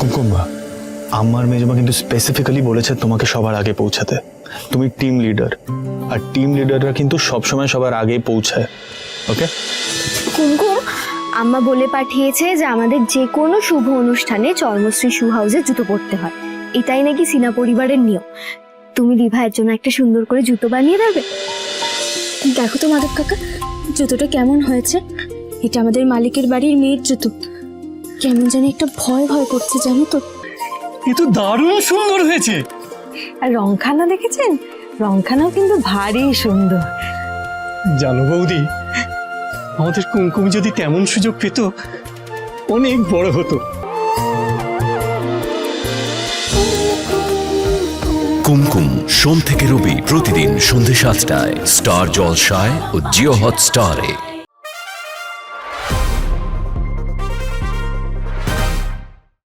কুমকুম, আমার মেজমা কিন্তু স্পেসিফিক্যালি বলেছে তোমাকে সবার আগে পৌঁছাতে। তুমি টিম লিডার, আর টিম লিডাররা কিন্তু সবসময় সবার আগে পৌঁছায়। ওকে কুমকুম, আম্মা বলে পাঠিয়েছে যে আমাদের যে কোনো শুভ অনুষ্ঠানে চর্মশ্রী শু হাউসে জুতো পরতে হয়। এটাই নাকি সিনা পরিবারের নিয়ম। তুমি দিভাইয়ের জন্য একটা সুন্দর করে জুতো বানিয়ে দেবে? দেখো তো মাধব কাকা, জুতোটা কেমন হয়েছে? এটা আমাদের মালিকের বাড়ির মেয়ের জুতো। কেমন জানি একটা ভয় ভয় করছে, জানো তো। এ তো দারুণ সুন্দর হয়েছে। আর রংখানা দেখেছেন? রংখানাও কিন্তু ভারী সুন্দর। জানো বৌদি, আমাদের কুমকুম যদি তেমন সুযোগ পেত, অনেক বড় হতো। কুমকুম সোম থেকে রবি প্রতিদিন সন্ধ্যে ৭টায় স্টার জলসায় ও জিও হটস্টারে।